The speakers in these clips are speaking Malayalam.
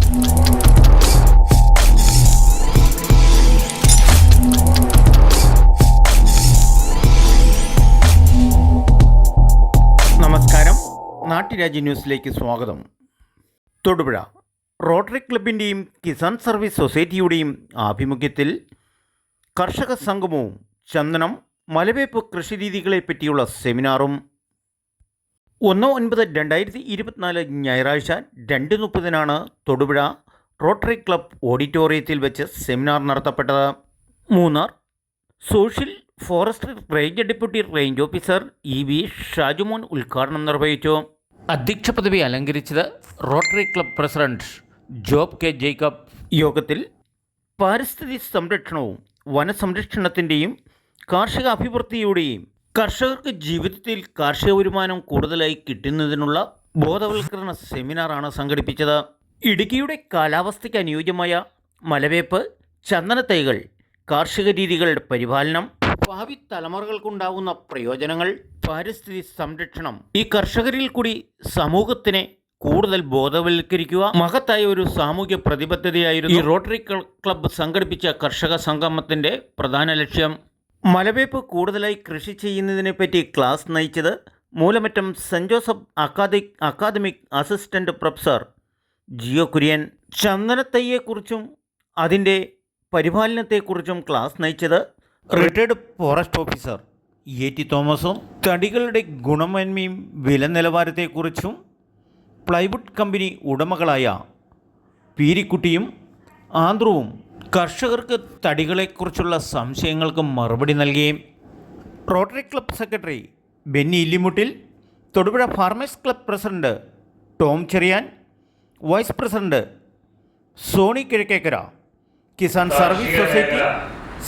നമസ്കാരം, നാട്ടുരാജ്യ ന്യൂസിലേക്ക് സ്വാഗതം. തൊടുപുഴ റോട്ടറി ക്ലബിൻ്റെയും കിസാൻ സർവീസ് സൊസൈറ്റിയുടെയും ആഭിമുഖ്യത്തിൽ കർഷക സംഗമവും ചന്ദനം മലവേപ്പ് കൃഷിരീതികളെ പറ്റിയുള്ള സെമിനാറും 1/9/2024 ഞായറാഴ്ച 2:30 തൊടുപുഴ റോട്ടറി ക്ലബ് ഓഡിറ്റോറിയത്തിൽ വെച്ച് സെമിനാർ നടത്തപ്പെട്ടത്. Munnar social forestry range deputy range officer EV Shajumon ഉദ്ഘാടനം നിർവഹിച്ചു. അധ്യക്ഷ പദവി അലങ്കരിച്ചത് rotary club president Job K Jacob. യോഗത്തിൽ പാരിസ്ഥിതിക സംരക്ഷണവും വനസംരക്ഷണത്തിൻ്റെയും കാർഷിക അഭിവൃദ്ധിയുടെയും കർഷകർക്ക് ജീവിതത്തിൽ കാർഷിക വരുമാനം കൂടുതലായി കിട്ടുന്നതിനുള്ള ബോധവൽക്കരണ സെമിനാറാണ് സംഘടിപ്പിച്ചത്. ഇടുക്കിയുടെ കാലാവസ്ഥയ്ക്ക് അനുയോജ്യമായ മലവേപ്പ്, ചന്ദനത്തൈകൾ, കാർഷിക രീതികളുടെ പരിപാലനം, ഭാവി തലമുറകൾക്കുണ്ടാകുന്ന പ്രയോജനങ്ങൾ, പാരിസ്ഥിതിക സംരക്ഷണം, ഈ കർഷകരിൽ കൂടി സമൂഹത്തിനെ കൂടുതൽ ബോധവൽക്കരിക്കുക മഹത്തായ ഒരു സാമൂഹ്യ പ്രതിബദ്ധതയായിരുന്നു ഈ റോട്ടറി ക്ലബ്ബ് സംഘടിപ്പിച്ച കർഷക സംഗമത്തിൻ്റെ പ്രധാന ലക്ഷ്യം. മലവേപ്പ് കൂടുതലായി കൃഷി ചെയ്യുന്നതിനെപ്പറ്റി ക്ലാസ് നയിച്ചത് മൂലമറ്റം സെൻറ് Joseph academic assistant professor Jio Kurian. ചന്ദനത്തൈയെക്കുറിച്ചും അതിൻ്റെ പരിപാലനത്തെക്കുറിച്ചും ക്ലാസ് നയിച്ചത് റിട്ടയർഡ് ഫോറസ്റ്റ് ഓഫീസർ ET തോമസും. തടികളുടെ ഗുണമേന്മയും വില നിലവാരത്തെക്കുറിച്ചും പ്ലൈവുഡ് കമ്പനി ഉടമകളായ പീരിക്കുട്ടിയും ആന്ത്രുവും കർഷകർക്ക് തടികളെക്കുറിച്ചുള്ള സംശയങ്ങൾക്ക് മറുപടി നൽകി. Rotary club secretary Benny Illimuttil, Thodupuzha farmers club president Tom Cheriyan, vice president Soni Kizhakkekara, Kisan service society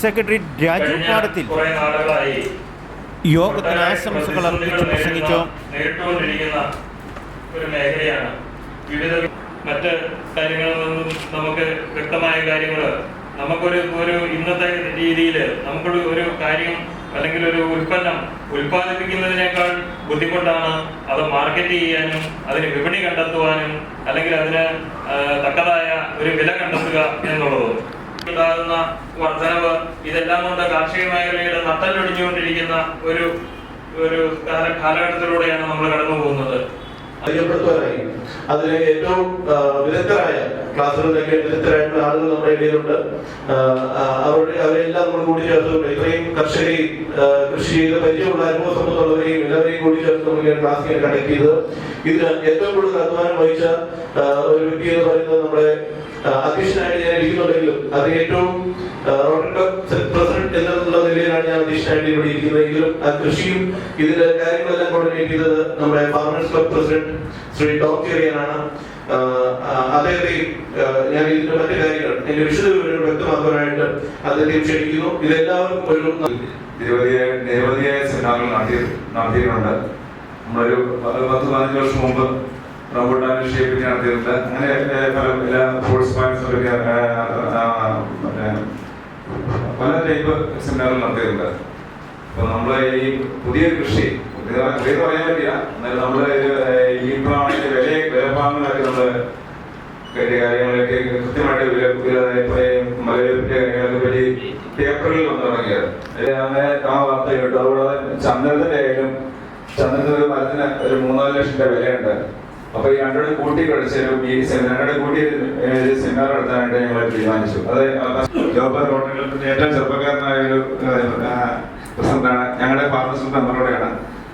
secretary Raju Padathil യോഗത്തിന് ആശംസകൾ അർപ്പിച്ച് പ്രസംഗിച്ചു. ഒരു മേഖലയാണ്. വിവിധ മറ്റ് കാര്യങ്ങളിൽ നിന്നും നമുക്ക് വ്യക്തമായ കാര്യങ്ങൾ നമുക്കൊരു ഇന്നത്തെ രീതിയിൽ ഒരു കാര്യം അല്ലെങ്കിൽ ഒരു ഉൽപ്പന്നം ഉൽപ്പാദിപ്പിക്കുന്നതിനേക്കാൾ ബുദ്ധിമുട്ടാണ് അത് മാർക്കറ്റ് ചെയ്യാനും അതിന് വിപണി കണ്ടെത്തുവാനും അല്ലെങ്കിൽ അതിന് തക്കതായ ഒരു വില കണ്ടെത്തുക എന്നുള്ളത്. ഉണ്ടാകുന്ന വർധനവ് ഇതെല്ലാം കൊണ്ട് കാർഷിക മേഖലയുടെ നട്ടലൊടിഞ്ഞുകൊണ്ടിരിക്കുന്ന ഒരു കാലഘട്ടത്തിലൂടെയാണ് നമ്മൾ കടന്നു പോകുന്നത്. അറിയപ്പെടുത്തുവാനായി അതിന് ഏറ്റവും വിദഗ്ധരായ ക്ലാസ്സുകളിലൊക്കെ വിദഗ്ധരായിട്ടുള്ള ആളുകൾ നമ്മുടെ ഇടയിലുണ്ട്. അവരെല്ലാം നമ്മൾ കൂടി ചേർത്തുകൊണ്ട് ഇത്രയും കർഷകരെയും കൃഷി ചെയ്ത് പരിചയമുള്ള അനുഭവ സമ്പത്തുള്ളവരെയും എല്ലാവരെയും കൂടി ചേർത്ത് നമ്മൾ ക്ലാസ് കണ്ടക്ട് ചെയ്തത്. ഇതിന് ഏറ്റവും കൂടുതൽ അധ്വാനം വഹിച്ച ഒരു വ്യക്തി എന്ന് പറയുന്നത് നമ്മുടെ അധ്യക്ഷനായിട്ട് ഞാൻ ഇരിക്കുന്നുണ്ടെങ്കിലും അത് ഏറ്റവും റോട്ടറി ക്ലബ് പ്രസിഡന്റ് എന്നുള്ള നിലയിലാണ് ഞാൻ അധ്യക്ഷനായിട്ട് ഇവിടെ ഇരിക്കുന്നതെങ്കിലും ആ കൃഷിയും ഇതിന്റെ കാര്യങ്ങളെല്ലാം കോർഡിനേറ്റ് ചെയ്തത് നമ്മുടെ farmers club president Shri Tom ചെറിയാനാണ്. അദ്ദേഹത്തെയും ഞാൻ ഇതിന്റെ മറ്റു കാര്യങ്ങൾ എന്റെ വിശദവിവരങ്ങൾ വ്യക്തമാക്കാനായിട്ട് അദ്ദേഹത്തെയും ക്ഷണിക്കുന്നു. ഇതെല്ലാവർക്കും ഒരു നിരവധിയായ സെമിനാറുകൾ നടത്തിയിട്ടുണ്ട്. നമ്മളൊരു 10-15 വർഷം മുമ്പ് റംബുട്ടാൻ കൃഷിയെ പറ്റി നടത്തിയിട്ടുണ്ട്. അങ്ങനെ എല്ലാ ഫ്രൂട്ട്സ് പല ടൈപ്പ് സെമിനാറുകൾ നടത്തിയിട്ടുണ്ട്. അപ്പൊ നമ്മള് ഈ പുതിയ കൃഷി പറയാൻ പറ്റില്ല, എന്നാലും നമ്മള് ഇപ്പോഴാണെങ്കിൽ വിലഭാഗങ്ങളൊക്കെ നമ്മള് കാര്യങ്ങളൊക്കെ കൃത്യമായിട്ട് മലവേപ്പിന്റെ കാര്യങ്ങളൊക്കെ പറ്റി പേപ്പറിൽ വന്നു തുടങ്ങിയത്. അങ്ങനെ ആ വാർത്ത കേട്ടു. അതുകൂടാതെ ചന്ദനത്തിന്റെ ആയാലും ചന്ദനത്തിന് ഒരു മരത്തിന് ഒരു 3-4 ലക്ഷം രൂപ വിലയുണ്ട്. അപ്പൊ ഈ രണ്ടുകൂടെ കൂട്ടി കഴിച്ചാലും ഈ രണ്ടുകൂടെ കൂട്ടി സെമിനാർ നടത്താനായിട്ട് ഞങ്ങൾ തീരുമാനിച്ചു. അത് റോട്ടറി ക്ലബിന്റെ ഏറ്റവും ചെറുപ്പക്കാരനായ ഒരു പ്രസിഡന്റാണ്, ഞങ്ങളുടെ ഫാർമേഴ്സ് മെമ്പറോടെയാണ്.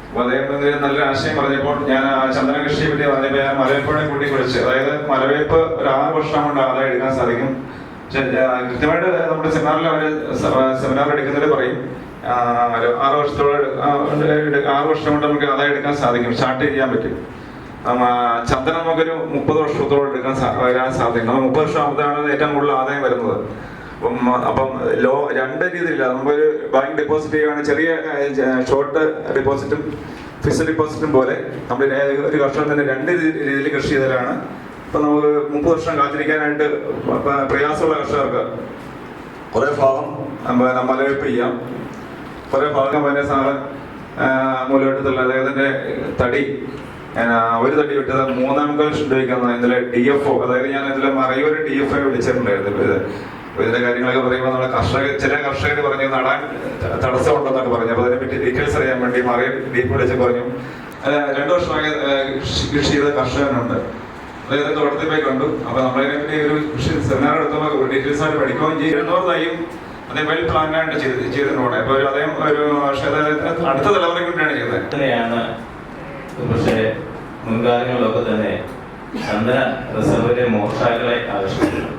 അപ്പൊ അദ്ദേഹം നല്ല ആശയം പറഞ്ഞപ്പോൾ ഞാൻ ചന്ദന കൃഷിയെ പറ്റി പറഞ്ഞപ്പോൾ ഞാൻ മലവേപ്പോടെ കൂട്ടി കുഴിച്ച്, അതായത് മലവേപ്പ് ഒരു 6 വർഷം കൊണ്ട് ആദായം എടുക്കാൻ സാധിക്കും. കൃത്യമായിട്ട് നമ്മുടെ സെമിനാറിൽ അവര് സെമിനാർ എടുക്കുന്നവര് പറയും 6 വർഷം കൊണ്ട് നമുക്ക് ആദായം എടുക്കാൻ സാധിക്കും, സ്റ്റാർട്ട് ചെയ്യാൻ പറ്റും. ചന്ദനം നമുക്കൊരു 30 വർഷത്തോളം വരാൻ സാധിക്കും. നമ്മൾ 30 വർഷം ആകുമ്പോഴാണ് ഏറ്റവും കൂടുതൽ ആദായം വരുന്നത്. അപ്പം രണ്ട് രീതിയില്ല. നമുക്കൊരു ബാങ്ക് ഡെപ്പോസിറ്റ് ചെയ്യുകയാണെങ്കിൽ ചെറിയ ഷോർട്ട് ഡെപ്പോസിറ്റും ഫിക്സഡ് ഡിപ്പോസിറ്റും പോലെ നമ്മൾ ഒരു കർഷകൻ തന്നെ 2 രീതിയിൽ കൃഷി ചെയ്തതാണ്. ഇപ്പൊ നമുക്ക് 30 വർഷം കാത്തിരിക്കാനായിട്ട് പ്രയാസമുള്ള കർഷകർക്ക് കുറെ ഭാഗം മലവെപ്പ് ചെയ്യാം. കുറെ ഭാഗം പിന്നെ സാറ് മൂലവെട്ടത്തുള്ള അദ്ദേഹത്തിന്റെ തടി അവർ തട്ടി വിട്ടത് 3.25 ലക്ഷം രൂപയ്ക്കാണ് ഇന്നലെ DFO, അതായത് ഞാൻ ഇന്നലെ മറയൂർ DFO വിളിച്ചിട്ടുണ്ടായിരുന്നു. ഇതിന്റെ കാര്യങ്ങളൊക്കെ പറയുമ്പോൾ നമ്മുടെ ചില കർഷകർ പറഞ്ഞു നടാൻ തടസ്സമുണ്ടെന്നൊക്കെ പറഞ്ഞു. അപ്പോൾ അതിനെപ്പറ്റി ഡീറ്റെയിൽസ് അറിയാൻ വേണ്ടി മറയൂർ DFO വിളിച്ച് പറഞ്ഞു 2 വർഷമായി കൃഷി ചെയ്ത കർഷകനുണ്ട്. അതായത് തോട്ടത്തിൽ പോയി കണ്ടു. അപ്പൊ നമ്മളതിനെപ്പറ്റി ഒരു കൃഷി സെമിനാർ എടുത്തപ്പോൾ ഡീറ്റെയിൽസ് ആയിട്ട് പഠിക്കുകയും ചെയ്യും. 200 തൈയും അതേ വെൽ പ്ലാൻഡ് ആയിട്ട് ചെയ്തിട്ടുണ്ട്. അപ്പൊ അദ്ദേഹം ഒരു അടുത്ത തലമുറയ്ക്ക് വേണ്ടിയാണ് ചെയ്തത്. തന്നെയാണ് പക്ഷേ മുൻകാലങ്ങളിലൊക്കെ തന്നെ ചന്ദന റിസർവിലെ മോഷ്ടാക്കളെ ആകർഷിക്കുന്നത്.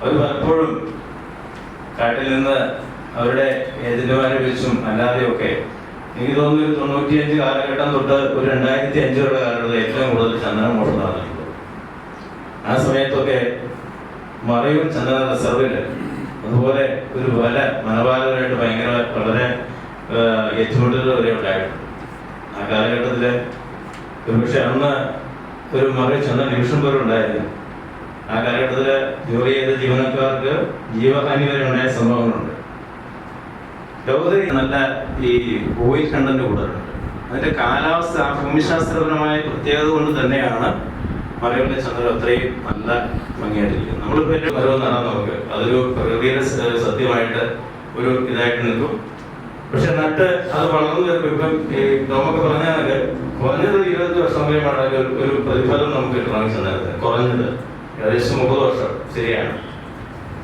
അവർ പലപ്പോഴും കാട്ടിൽ നിന്ന് അവരുടെ ഏജന്റുമാരെ വിളിച്ചും അല്ലാതെയൊക്കെ എനിക്ക് തോന്നുന്നു ഒരു 95 കാലഘട്ടം തൊട്ട് ഒരു 2005 വരെ കാലഘട്ടത്തിൽ ഏറ്റവും കൂടുതൽ ചന്ദനം മോഷണം നടന്നിട്ടുണ്ട്. ആ സമയത്തൊക്കെ മറയൂർ ചന്ദന റിസർവില് അതുപോലെ ഒരു വല മനപാലകരായിട്ട് ഭയങ്കര വളരെ ഏറ്റുമുട്ടലുകൾ വരെ ഉണ്ടായിട്ടുണ്ട്. ആ കാലഘട്ടത്തില് ഒരുപക്ഷെ അന്ന് ഒരു മറയൂർ ചന്ദന ഡിവിഷൻ പോലും ഉണ്ടായിരുന്നു. ആ കാലഘട്ടത്തില് ജോലി ചെയ്ത ജീവനക്കാർക്ക് ജീവഹാനി വരെ ഉണ്ടായ സംഭവങ്ങളുണ്ട്. ലോകത്തിൽ നല്ല ഈ ഓയിൽ കണ്ടന്റ് കൂടുതലുണ്ട്. അതിന്റെ കാലാവസ്ഥ ഭൂമിശാസ്ത്രപരമായ പ്രത്യേകത കൊണ്ട് തന്നെയാണ് മറയൂരിലെ ചന്ദ്രൻ അത്രയും നല്ല ഭംഗിയായിട്ടിരിക്കുന്നത്. നമ്മളിപ്പോൾ എൻ്റെ മരവും നടാൻ നമുക്ക് അതൊരു പ്രകൃതിയുടെ സത്യമായിട്ട് ഒരു ഇതായിട്ട് നിൽക്കും. പക്ഷെ നട്ട് അത് വളർന്നു വരുമ്പോൾ ഇപ്പം ഈ നമുക്ക് പറഞ്ഞാൽ കുറഞ്ഞത് 20 വർഷം വരെയാണ് ഒരു പ്രതിഫലം നമുക്ക് കിട്ടണമെങ്കിൽ ചന്ദനത്തിന് കുറഞ്ഞത് ഏകദേശം 30 വർഷം ശരിയാണ്.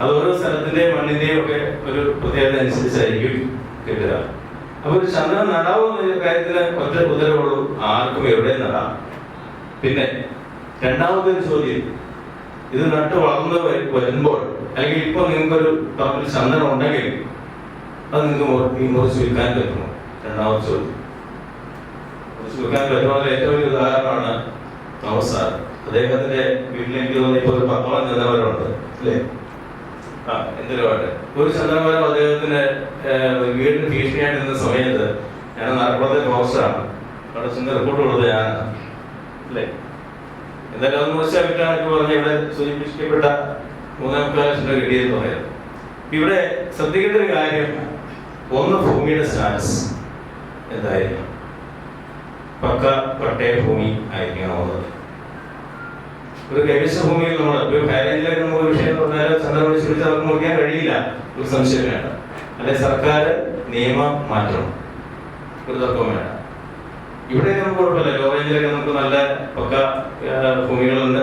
അത് ഓരോ സ്ഥലത്തിന്റെയും മണ്ണിന്റെയും ഒക്കെ ഒരു പ്രത്യേകത അനുസരിച്ചായിരിക്കും കിട്ടുക. അപ്പൊ ഒരു ചന്ദനം നടാവുന്ന കാര്യത്തിന് ഒറ്റ ഉത്തരവുള്ളൂ, ആർക്കും എവിടെ നടാം. പിന്നെ രണ്ടാമത്തെ ചോദ്യം, ഇത് നട്ട് വളർന്ന് വരുമ്പോൾ അല്ലെങ്കിൽ ഇപ്പൊ നിങ്ങൾക്കൊരു പറമ്പിൽ ചന്ദനം ഉണ്ടെങ്കിൽ അത് നിങ്ങൾക്ക് മുറിച്ച് വിൽക്കാൻ പറ്റുമോ? രണ്ടാമത്തെ ചോദ്യം. മുറിച്ച് വിൽക്കാൻ പറ്റുന്ന ഏറ്റവും വലിയ ഉദാഹരണമാണ് തോമസ് സാർ. അദ്ദേഹത്തിന്റെ വീട്ടിൽ എനിക്ക് തോന്നി ഇപ്പൊ ഒരു 10ഓളം ചന്ദനമരമുണ്ട് അല്ലേ? എന്തിനുമായിട്ട് ഒരു ചന്ദനമരം അദ്ദേഹത്തിന് വീടിന് ഭീഷണിയായിട്ട് നിന്ന സമയത്ത് ഞാൻ നാർപ്പളത്തെ പ്രൊഫസറാണ്, അവിടെ ചെന്ന് റിപ്പോർട്ട് കൊടുത്തത് ഞാനാണ് അല്ലേ? എന്തായാലും അത് മുറിച്ച വിൽക്കാനൊക്കെ പറഞ്ഞ് ഇവിടെ സൂചിപ്പിക്കപ്പെട്ട 3.25 ലക്ഷം രൂപ കിട്ടിയെന്ന് പറയാം. ഇവിടെ ശ്രദ്ധിക്കേണ്ട ഒരു കാര്യം, ഒന്ന് ഭൂമിയുടെ സ്റ്റാറ്റസ് എന്തായിരിക്കണം? പക്ക പട്ടയ ഭൂമി ആയിരിക്കണമെന്നത്. ഒരു കൈവശ ഭൂമിയിൽ നമ്മൾ ഒരു ഹൈറേഞ്ചിലേക്ക് നമുക്ക് വിഷയം പറഞ്ഞാൽ ചന്ദ്രൻ വിളിച്ച് മുറിക്കാൻ കഴിയില്ല, ഒരു സംശയം വേണ്ട. അല്ലെ സർക്കാർ നിയമം മാറ്റണം, ഒരു തർക്കവും വേണ്ട. ഇവിടെ നമുക്ക് കുഴപ്പമില്ല, ലോ റേഞ്ചിലൊക്കെ നമുക്ക് നല്ല പക്ക ഭൂമികളുണ്ട്.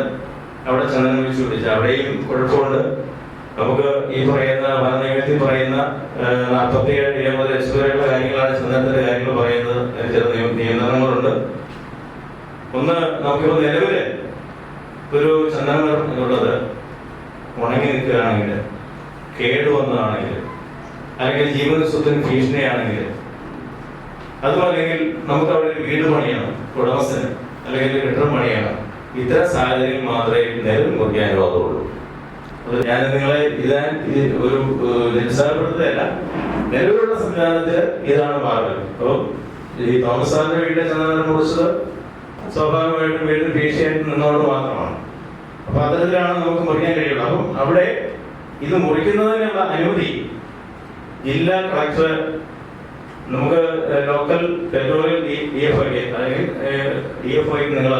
അവിടെ ചന്ദനം വിളിച്ചു പിടിച്ച അവിടെയും കുഴപ്പമുണ്ട്. നമുക്ക് ഈ പറയുന്ന വനനിയമത്തിൽ പറയുന്ന 47 ലക്ഷം വരെയുള്ള കാര്യങ്ങളാണ് ചന്ദനത്തിന്റെ കാര്യങ്ങൾ പറയുന്നത്. ചില നിയന്ത്രണങ്ങളുണ്ട്. ഒന്ന് നമുക്കിപ്പോൾ നിലവില് ഒരു ചന്ദനമരം എന്നുള്ളത് ഉണങ്ങി നിൽക്കുകയാണെങ്കിൽ, കേടുവന്നതാണെങ്കിൽ, അല്ലെങ്കിൽ ജീവന സ്വത്തിന് ഭീഷണിയാണെങ്കിൽ, അതുമല്ലെങ്കിൽ നമുക്ക് അവിടെ ഒരു വീട് പണിയണം ഉടമസ്ഥന്, അല്ലെങ്കിൽ കെട്ടിടം പണിയണം, ഇത്തരം സാഹചര്യങ്ങൾ മാത്രമേ നിലവിൽ മുറിക്കാൻ അനുവാദമുള്ളൂ. അത് ഞാൻ നിങ്ങളെ ഒരു നിരുത്സാഹപ്പെടുത്തുകയല്ല, നിലവിലുള്ള സംവിധാനത്തിൽ ഇതാണ് മാർഗം. അപ്പോൾ ഈ തോമസ് സാറിന്റെ വീട്ടിലെ ചന്ദനം മുറിച്ചത് സ്വാഭാവികമായിട്ടും വീട്ടിൽ ഭീഷണിയായിട്ട് നിന്നോട് മാത്രമാണ്. അപ്പൊ അത്തരത്തിലാണ് നമുക്ക് മുറിക്കാൻ കഴിയുള്ളൂ. അപ്പം അവിടെ ഇത് മുറിക്കുന്നതിനുള്ള അനുമതി ജില്ലാ കളക്ടർ, നമുക്ക് ലോക്കൽ പെട്രോളിയം DFO അല്ലെങ്കിൽ DFO നിങ്ങൾ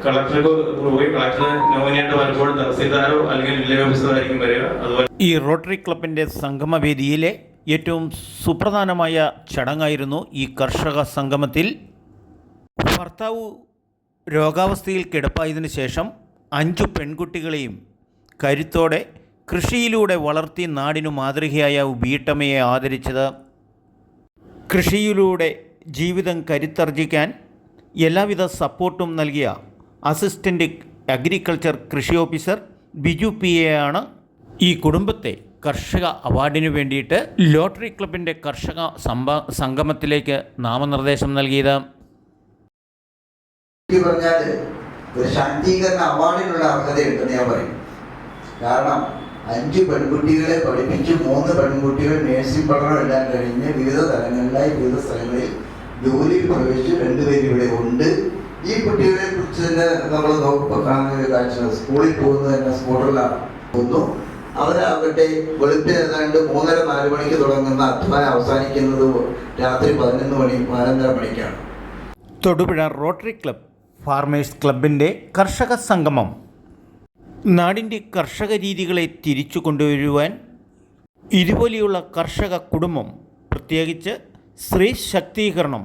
കളക്ടർക്ക് പോയി കളക്ടർ നോമിനിയായിട്ട് പലപ്പോഴും തഹസീൽദാരോ അല്ലെങ്കിൽ വില്ലേജ് ഓഫീസറോ ആയിരിക്കും വരിക. അതുപോലെ ഈ റോട്ടറി ക്ലബിൻ്റെ സംഗമവേദിയിലെ ഏറ്റവും സുപ്രധാനമായ ചടങ്ങായിരുന്നു ഈ കർഷക സംഗമത്തിൽ. ഭർത്താവ് രോഗാവസ്ഥയിൽ കിടപ്പായതിനു ശേഷം 5 പെൺകുട്ടികളെയും കരുത്തോടെ കൃഷിയിലൂടെ വളർത്തി നാടിനു മാതൃകയായ വീട്ടമ്മയെ ആദരിച്ചത്. കൃഷിയിലൂടെ ജീവിതം കരുത്തർജിക്കാൻ എല്ലാവിധ സപ്പോർട്ടും നൽകിയ അസിസ്റ്റൻ്റ് അഗ്രികൾച്ചർ കൃഷി ഓഫീസർ ബിജു PA ആണ് ഈ കുടുംബത്തെ കർഷക അവാർഡിനു വേണ്ടിയിട്ട് ലോട്ടറി ക്ലബിൻ്റെ കർഷക സംഗമത്തിലേക്ക് നാമനിർദ്ദേശം നൽകിയത്. പറഞ്ഞാൽ ഒരു ശാക്തീകരണ അവാർഡിനുള്ള അർഹതയുണ്ടെന്ന് ഞാൻ പറയും. കാരണം 5 പെൺകുട്ടികളെ പഠിപ്പിച്ച് 3 പെൺകുട്ടികൾ നേഴ്സിംഗ് പഠനം എല്ലാം കഴിഞ്ഞ് വിവിധ തലങ്ങളിലായി വിവിധ സ്ഥലങ്ങളിൽ ജോലിയിൽ പ്രവേശിച്ച് 2 പേര് ഇവിടെ ഉണ്ട്. ഈ കുട്ടികളെ കുറിച്ച് തന്നെ നമ്മൾ നോക്കുമ്പോൾ കാണുന്ന ഒരു കാഴ്ച, സ്കൂളിൽ പോകുന്നത് തന്നെ സ്കൂട്ടറിലാണ് പോകുന്നു. അവരാകട്ടെ വെളുപ്പിന് ഏതാണ്ട് 3:30-4 മണിക്ക് തുടങ്ങുന്ന അധ്വാനം അവസാനിക്കുന്നത് രാത്രി 11 മണി 11:30 മണിക്കാണ്. തൊടുപുഴ റോട്ടറി ക്ലബ് ഫാർമേഴ്സ് ക്ലബിൻ്റെ കർഷക സംഗമം. നാടിൻ്റെ കർഷക രീതികളെ തിരിച്ചു കൊണ്ടുവരുവാൻ ഇതുപോലെയുള്ള കർഷക കുടുംബം, പ്രത്യേകിച്ച് സ്ത്രീ ശാക്തീകരണം,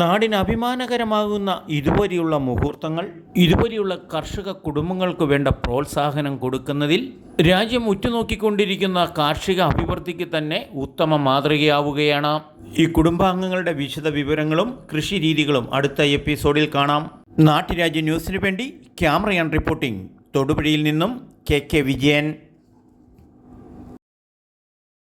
നാടിന് അഭിമാനകരമാകുന്ന ഇതുപോലെയുള്ള മുഹൂർത്തങ്ങൾ, ഇതുപോലെയുള്ള കർഷക കുടുംബങ്ങൾക്ക് വേണ്ട പ്രോത്സാഹനം കൊടുക്കുന്നതിൽ രാജ്യം ഉറ്റുനോക്കിക്കൊണ്ടിരിക്കുന്ന കാർഷിക അഭിവൃദ്ധിക്ക് തന്നെ ഉത്തമ മാതൃകയാവുകയാണ്. ഈ കുടുംബാംഗങ്ങളുടെ വിശദ വിവരങ്ങളും കൃഷി രീതികളും അടുത്ത എപ്പിസോഡിൽ കാണാം. നാട്ടുരാജ്യ ന്യൂസിനു വേണ്ടി ക്യാമറ ആൻഡ് റിപ്പോർട്ടിംഗ് തൊടുപുഴയിൽ നിന്നും KK വിജയൻ.